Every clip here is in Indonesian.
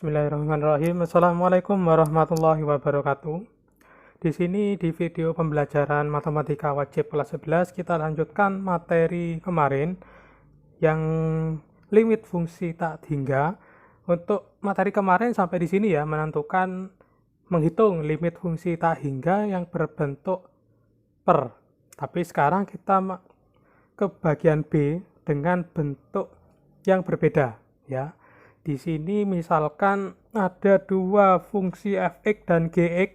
Bismillahirrahmanirrahim. Assalamualaikum warahmatullahi wabarakatuh. Di sini di video pembelajaran matematika wajib kelas 11 kita lanjutkan materi kemarin yang limit fungsi tak hingga. Untuk materi kemarin sampai di sini ya, menentukan menghitung limit fungsi tak hingga yang berbentuk per. Tapi sekarang kita ke bagian B dengan bentuk yang berbeda ya. Di sini misalkan ada dua fungsi fx dan gx,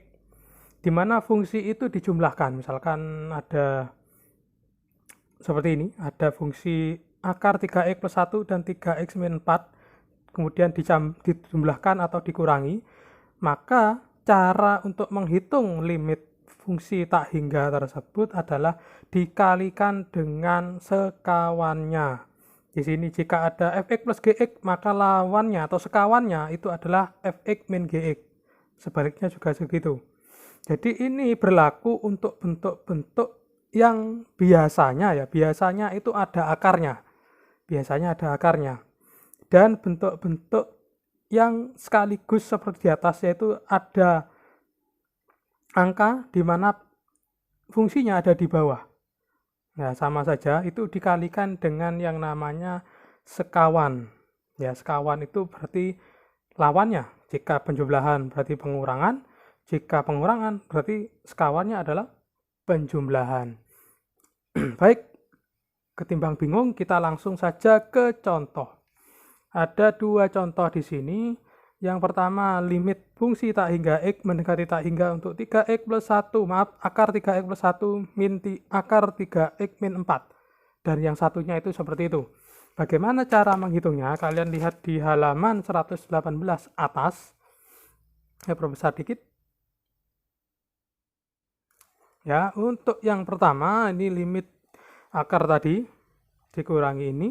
di mana fungsi itu dijumlahkan. Misalkan ada seperti ini, ada fungsi akar 3x plus 1 dan 3x min 4, kemudian dijumlahkan atau dikurangi. Maka cara untuk menghitung limit fungsi tak hingga tersebut adalah dikalikan dengan sekawannya. Di sini jika ada fx plus gx, maka lawannya atau sekawannya itu adalah fx min gx. Sebaliknya juga segitu. Jadi ini berlaku untuk bentuk-bentuk yang biasanya itu ada akarnya. Biasanya ada akarnya. Dan bentuk-bentuk yang sekaligus seperti di atas, yaitu ada angka di mana fungsinya ada di bawah. Nah, sama saja itu dikalikan dengan yang namanya sekawan. Ya, sekawan itu berarti lawannya. Jika penjumlahan berarti pengurangan, jika pengurangan berarti sekawannya adalah penjumlahan. Baik, ketimbang bingung, kita langsung saja ke contoh. Ada dua contoh di sini. Yang pertama, limit fungsi tak hingga x mendekati tak hingga untuk 3x plus 1, akar 3x plus 1 min akar 3x min 4. Dan yang satunya itu seperti itu. Bagaimana cara menghitungnya? Kalian lihat di halaman 118 atas. Saya perbesar dikit. Ya, untuk yang pertama, ini limit akar tadi dikurangi ini.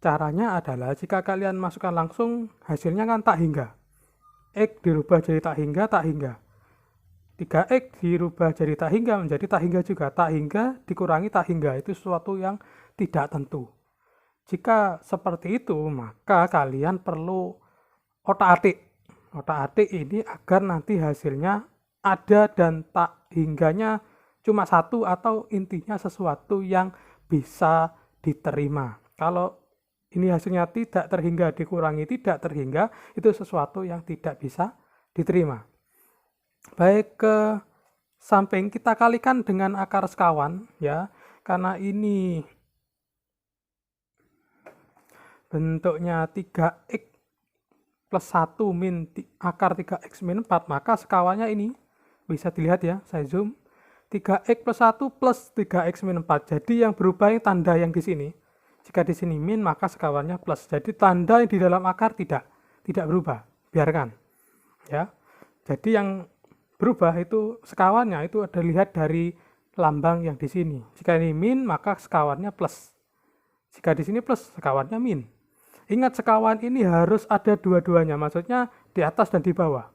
Caranya adalah jika kalian masukkan langsung, hasilnya kan tak hingga. X dirubah jadi tak hingga, tak hingga. 3x dirubah jadi tak hingga, menjadi tak hingga juga. Tak hingga dikurangi tak hingga, itu sesuatu yang tidak tentu. Jika seperti itu, maka kalian perlu otak-atik. Otak-atik ini agar nanti hasilnya ada dan tak hingganya cuma satu, atau intinya sesuatu yang bisa diterima. Kalau ini hasilnya tidak terhingga dikurangi tidak terhingga, itu sesuatu yang tidak bisa diterima. Baik, ke samping kita kalikan dengan akar sekawan ya, karena ini bentuknya 3x plus 1 min akar 3x min 4, maka sekawannya ini bisa dilihat ya, saya zoom, 3x plus 1 plus 3x min 4. Jadi yang berubah tanda yang di sini. Jika di sini min, maka sekawannya plus. Jadi tanda yang di dalam akar tidak berubah. Biarkan. Ya. Jadi yang berubah itu sekawannya, itu ada lihat dari lambang yang di sini. Jika ini min, maka sekawannya plus. Jika di sini plus, sekawannya min. Ingat, sekawan ini harus ada dua-duanya. Maksudnya di atas dan di bawah.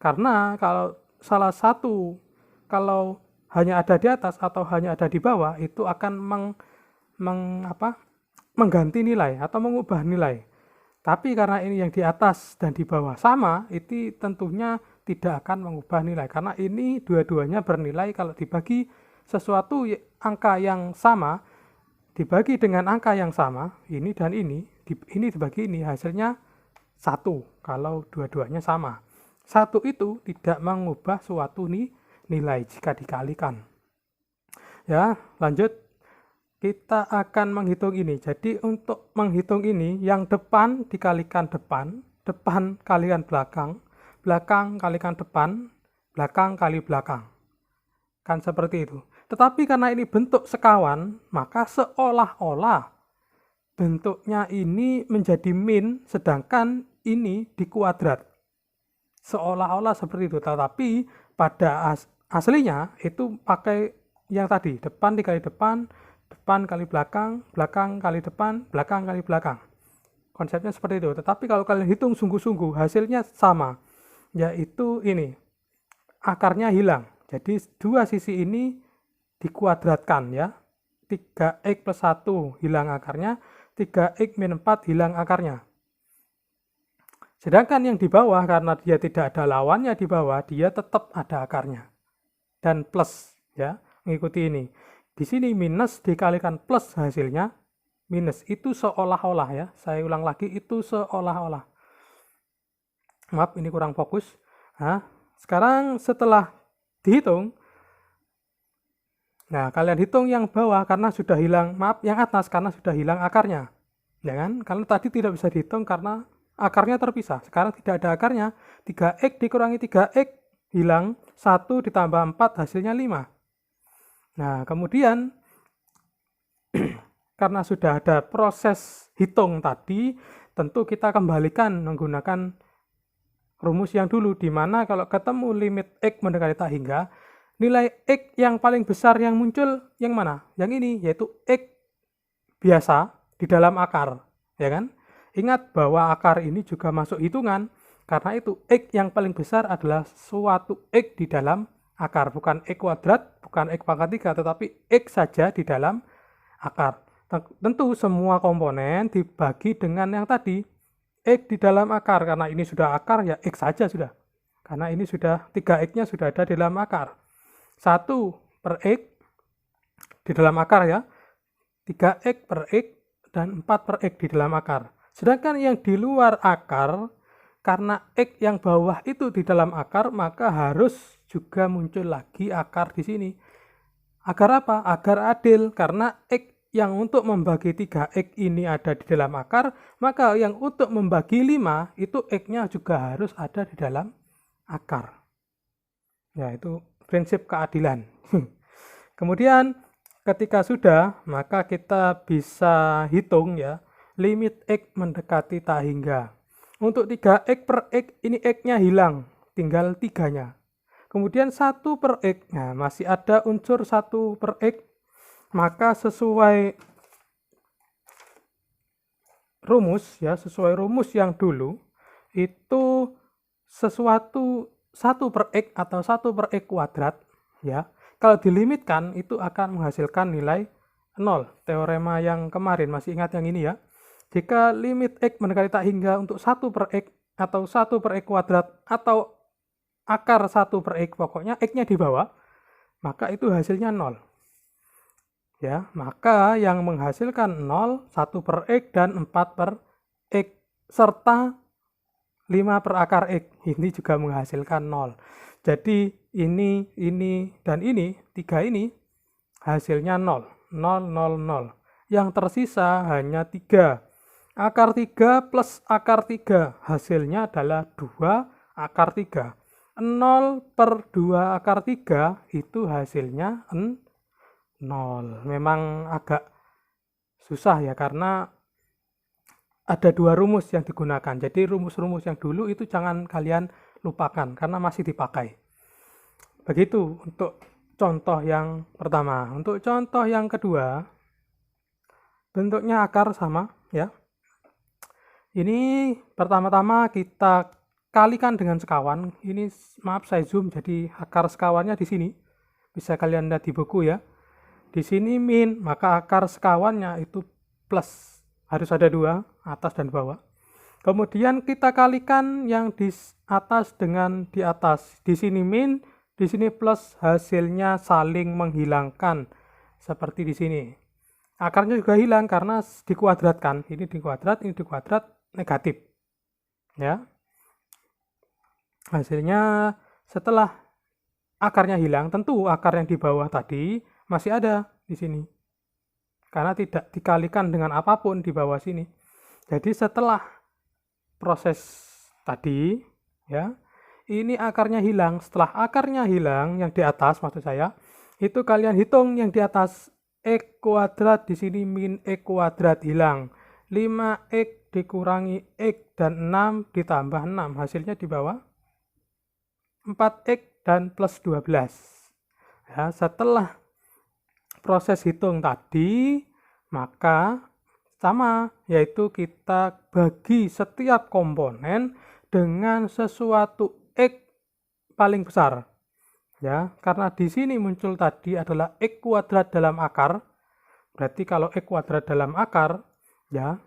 Karena kalau salah satu, kalau hanya ada di atas atau hanya ada di bawah, itu akan mengganti nilai atau mengubah nilai. Tapi karena ini yang di atas dan di bawah sama, itu tentunya tidak akan mengubah nilai. Karena ini dua-duanya bernilai kalau dibagi sesuatu angka yang sama, dibagi dengan angka yang sama, ini dan ini dibagi ini, hasilnya 1 kalau dua-duanya sama. 1 itu tidak mengubah suatu nilai jika dikalikan. Ya, lanjut. Kita akan menghitung ini. Jadi untuk menghitung ini, yang depan dikalikan depan, depan kalikan belakang, belakang kalikan depan, belakang kali belakang. Kan seperti itu. Tetapi karena ini bentuk sekawan, maka seolah-olah bentuknya ini menjadi min, sedangkan ini dikuadrat. Seolah-olah seperti itu. Tetapi pada aslinya itu pakai yang tadi, depan dikali depan, depan kali belakang, belakang kali depan, belakang kali belakang. Konsepnya seperti itu. Tetapi kalau kalian hitung sungguh-sungguh, hasilnya sama. Yaitu ini, akarnya hilang. Jadi dua sisi ini dikuadratkan ya. 3x plus 1 hilang akarnya, 3x min 4 hilang akarnya. Sedangkan yang di bawah karena dia tidak ada lawannya di bawah, dia tetap ada akarnya. Dan plus ya, mengikuti ini. Di sini minus dikalikan plus hasilnya minus. Itu seolah-olah ya. Saya ulang lagi, itu seolah-olah. Maaf, ini kurang fokus. Nah, sekarang setelah dihitung, nah kalian hitung yang bawah karena sudah hilang, maaf yang atas karena sudah hilang akarnya. Ya kan? Karena tadi tidak bisa dihitung karena akarnya terpisah. Sekarang tidak ada akarnya, 3x dikurangi 3x hilang, 1 ditambah 4 hasilnya 5. Nah, kemudian karena sudah ada proses hitung tadi, tentu kita kembalikan menggunakan rumus yang dulu, di mana kalau ketemu limit x mendekati tak hingga, nilai x yang paling besar yang muncul yang mana? Yang ini, yaitu x biasa di dalam akar, ya kan? Ingat bahwa akar ini juga masuk hitungan, karena itu x yang paling besar adalah suatu x di dalam akar, bukan x kuadrat, bukan x pangkat 3, tetapi x saja di dalam akar. Tentu semua komponen dibagi dengan yang tadi, x di dalam akar, karena ini sudah akar ya x saja sudah. Karena ini sudah 3x-nya sudah ada di dalam akar. 1 per x di dalam akar ya, 3x per x dan 4 per x di dalam akar. Sedangkan yang di luar akar, karena x yang bawah itu di dalam akar, maka harus juga muncul lagi akar di sini. Agar apa? Agar adil, karena x yang untuk membagi 3x ini ada di dalam akar, maka yang untuk membagi 5 itu x-nya juga harus ada di dalam akar. Ya, itu prinsip keadilan. Kemudian ketika sudah, maka kita bisa hitung ya, limit x mendekati tak hingga. Untuk 3x per x, ini x-nya hilang, tinggal 3-nya. Kemudian 1 per x, nah masih ada unsur 1 per x, maka sesuai rumus ya, sesuai rumus yang dulu, itu sesuatu 1 per x atau 1 per x kuadrat, ya, kalau dilimitkan itu akan menghasilkan nilai 0. Teorema yang kemarin, masih ingat yang ini ya? Jika limit x mendekati tak hingga untuk 1 per x atau 1 per x kuadrat atau akar 1 per x, pokoknya x-nya di bawah, maka itu hasilnya 0. Ya, maka yang menghasilkan 0, 1 per x dan 4 per x, serta 5 per akar x, ini juga menghasilkan 0. Jadi ini, dan ini, 3 ini hasilnya 0, 0, 0, 0. Yang tersisa hanya 3. Akar 3 plus akar 3, hasilnya adalah 2 akar 3. 0 per 2 akar 3, itu hasilnya 0. Memang agak susah ya, karena ada 2 rumus yang digunakan. Jadi rumus-rumus yang dulu itu jangan kalian lupakan, karena masih dipakai. Begitu untuk contoh yang pertama. Untuk contoh yang kedua, bentuknya akar sama ya. Ini pertama-tama kita kalikan dengan sekawan. Ini maaf saya zoom, jadi akar sekawannya di sini. Bisa kalian lihat di buku ya. Di sini min, maka akar sekawannya itu plus. Harus ada 2, atas dan bawah. Kemudian kita kalikan yang di atas dengan di atas. Di sini min, di sini plus, hasilnya saling menghilangkan. Seperti di sini. Akarnya juga hilang karena dikuadratkan. Ini dikuadrat, ini dikuadrat, negatif. Ya. Hasilnya setelah akarnya hilang, tentu akar yang di bawah tadi masih ada di sini. Karena tidak dikalikan dengan apapun di bawah sini. Jadi setelah proses tadi, ya, ini akarnya hilang. Setelah akarnya hilang, yang di atas maksud saya, itu kalian hitung yang di atas, x kuadrat di sini min x kuadrat hilang. 5x dikurangi x dan 6 ditambah 6, hasilnya di bawah 4x dan plus 12. Ya, setelah proses hitung tadi, maka sama, yaitu kita bagi setiap komponen dengan sesuatu x paling besar. Ya, karena di sini muncul tadi adalah x kuadrat dalam akar. Berarti kalau x kuadrat dalam akar, ya,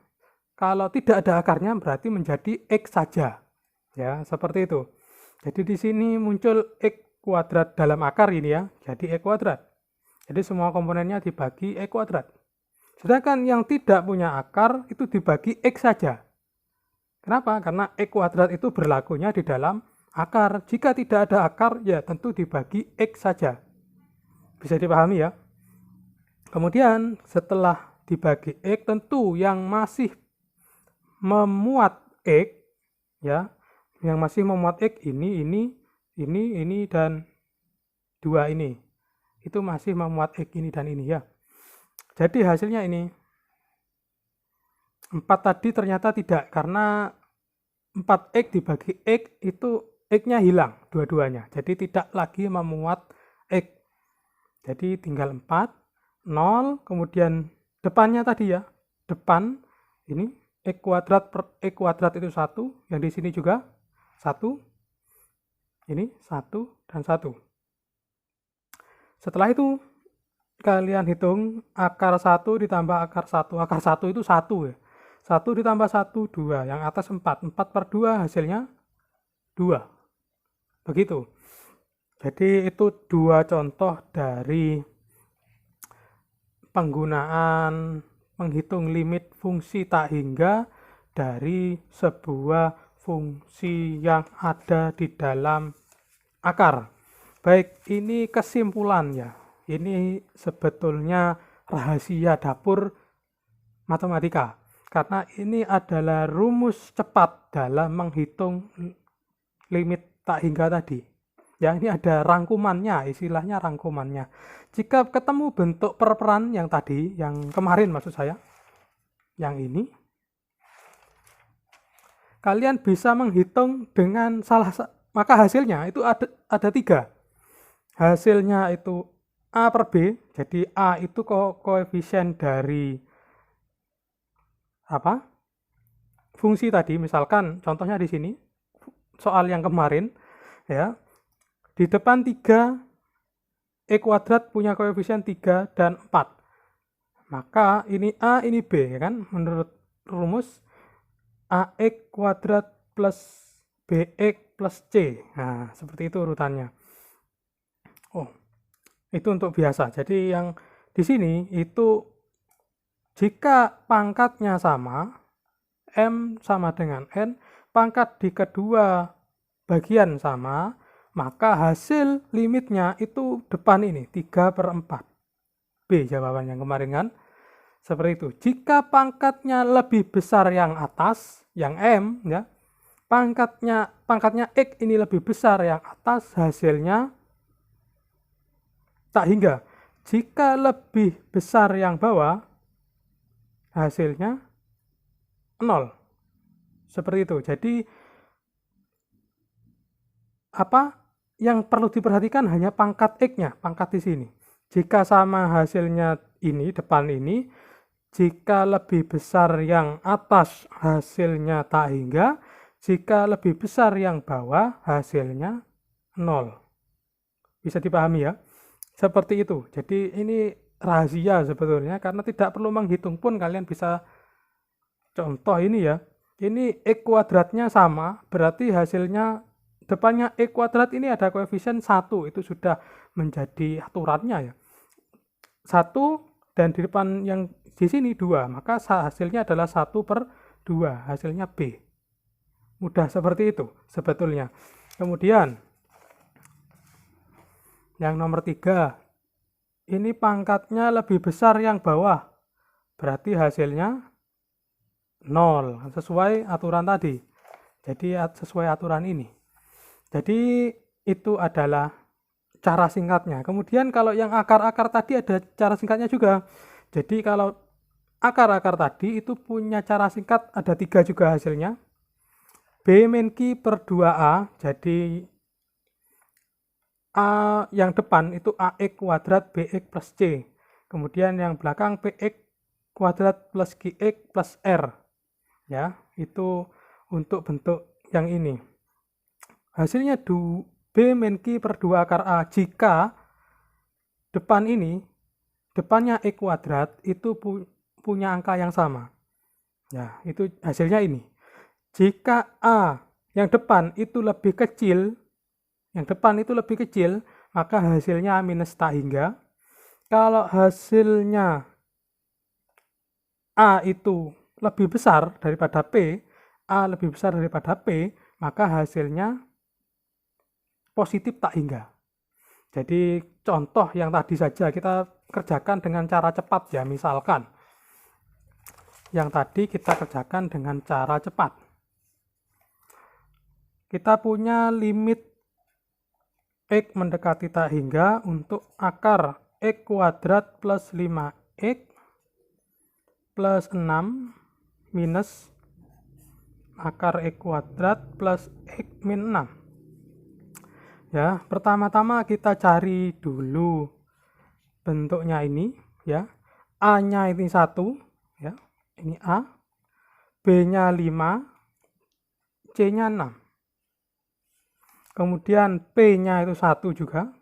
Kalau tidak ada akarnya berarti menjadi X saja. Ya, seperti itu. Jadi di sini muncul X kuadrat dalam akar ini ya, jadi X kuadrat. Jadi semua komponennya dibagi X kuadrat. Sedangkan yang tidak punya akar itu dibagi X saja. Kenapa? Karena X kuadrat itu berlakunya di dalam akar. Jika tidak ada akar, ya tentu dibagi X saja. Bisa dipahami ya? Kemudian setelah dibagi X, tentu yang masih memuat X, ya, yang masih memuat X ini, dan 2 ini. Itu masih memuat X ini dan ini ya. Jadi hasilnya ini. 4 tadi ternyata tidak, karena 4X dibagi X itu X-nya hilang dua-duanya. Jadi tidak lagi memuat X. Jadi tinggal 4, 0, kemudian depannya tadi ya. Depan ini X kuadrat per X kuadrat itu 1, yang di sini juga 1. Ini 1 dan 1. Setelah itu kalian hitung akar 1 ditambah akar 1. Akar 1 itu 1 ya. 1 ditambah 1, 2. Yang atas 4. 4 per 2 hasilnya 2. Begitu. Jadi itu 2 contoh dari penggunaan menghitung limit fungsi tak hingga dari sebuah fungsi yang ada di dalam akar. Baik, ini kesimpulan ya. Ini sebetulnya rahasia dapur matematika. Karena ini adalah rumus cepat dalam menghitung limit tak hingga tadi. Ya, ini ada rangkumannya, istilahnya rangkumannya. Jika ketemu bentuk perperan yang tadi, yang kemarin maksud saya, yang ini, kalian bisa menghitung dengan maka hasilnya itu ada 3. Hasilnya itu A per B, jadi A itu koefisien dari fungsi tadi, misalkan contohnya di sini soal yang kemarin ya, di depan 3 X kuadrat punya koefisien 3 dan 4, maka ini A ini B ya kan, menurut rumus AX kuadrat plus BX plus C. Nah seperti itu urutannya. Oh, itu untuk biasa. Jadi yang di sini itu jika pangkatnya sama, M sama dengan N, pangkat di kedua bagian sama, maka hasil limitnya itu depan ini, 3 per 4. B jawabannya kemarin kan? Seperti itu. Jika pangkatnya lebih besar yang atas, yang M, ya, pangkatnya X ini lebih besar yang atas, hasilnya tak hingga. Jika lebih besar yang bawah, hasilnya 0. Seperti itu. Jadi yang perlu diperhatikan hanya pangkat X-nya, pangkat di sini. Jika sama hasilnya ini, depan ini, jika lebih besar yang atas, hasilnya tak hingga. Jika lebih besar yang bawah, hasilnya 0. Bisa dipahami ya? Seperti itu. Jadi ini rahasia sebetulnya, karena tidak perlu menghitung pun kalian bisa contoh ini ya. Ini X kuadratnya sama, berarti hasilnya depannya X kuadrat ini ada koefisien 1, itu sudah menjadi aturannya ya. 1 dan di depan yang di sini 2, maka hasilnya adalah 1 per 2, hasilnya B. Mudah seperti itu sebetulnya. Kemudian yang nomor 3, ini pangkatnya lebih besar yang bawah, berarti hasilnya 0, sesuai aturan tadi. Jadi sesuai aturan ini. Jadi itu adalah cara singkatnya. Kemudian kalau yang akar-akar tadi ada cara singkatnya juga. Jadi kalau akar-akar tadi itu punya cara singkat, ada 3 juga hasilnya. B min Q per 2A, jadi A yang depan itu AX kuadrat BX plus C. Kemudian yang belakang PX kuadrat plus QX plus R. Ya, itu untuk bentuk yang ini. Hasilnya B min Q per 2 akar A. Jika depan ini, depannya X kuadrat itu punya angka yang sama. Ya, itu hasilnya ini. Jika A yang depan itu lebih kecil, maka hasilnya minus tak hingga. Kalau hasilnya A itu lebih besar daripada P, maka hasilnya positif tak hingga. Jadi contoh yang tadi saja kita kerjakan dengan cara cepat ya, misalkan yang tadi kita kerjakan dengan cara cepat. Kita punya limit X mendekati tak hingga untuk akar X kuadrat plus 5X plus 6 minus akar X kuadrat plus X min 6. Ya, pertama-tama kita cari dulu bentuknya ini ya. A-nya ini 1 ya. Ini A. B-nya 5, C-nya 6. Kemudian P-nya itu 1 juga.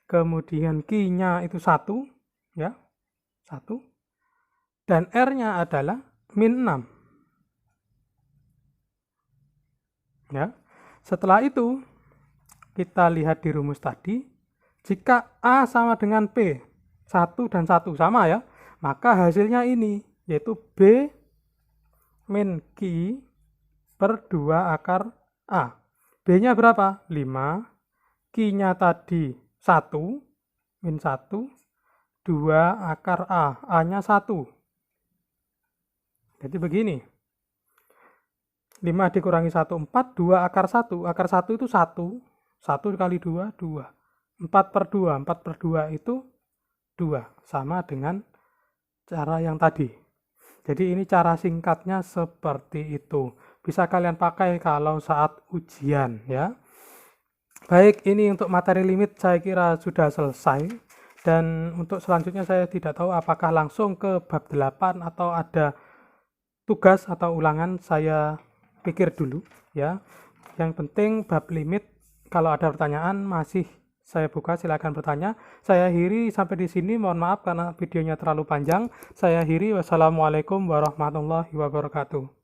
Kemudian Q-nya itu 1 ya. 1. Dan R-nya adalah min 6. Ya. Setelah itu, kita lihat di rumus tadi, jika A sama dengan P, 1 dan 1 sama ya, maka hasilnya ini, yaitu B min Q per 2 akar A. B-nya berapa? 5. Q-nya tadi 1, min 1, 2 akar A. A-nya 1. Jadi begini. 5 dikurangi 1, 4, 2 akar 1. Akar 1 itu 1. 1 kali 2, 2. 4 per 2. 4 per 2 itu 2. Sama dengan cara yang tadi. Jadi ini cara singkatnya seperti itu. Bisa kalian pakai kalau saat ujian ya. Baik, ini untuk materi limit saya kira sudah selesai. Dan untuk selanjutnya saya tidak tahu apakah langsung ke bab 8 atau ada tugas atau ulangan, saya pikir dulu ya. Yang penting bab limit, kalau ada pertanyaan masih saya buka, silakan bertanya. Saya akhiri sampai di sini, mohon maaf karena videonya terlalu panjang. Saya akhiri, wassalamualaikum warahmatullahi wabarakatuh.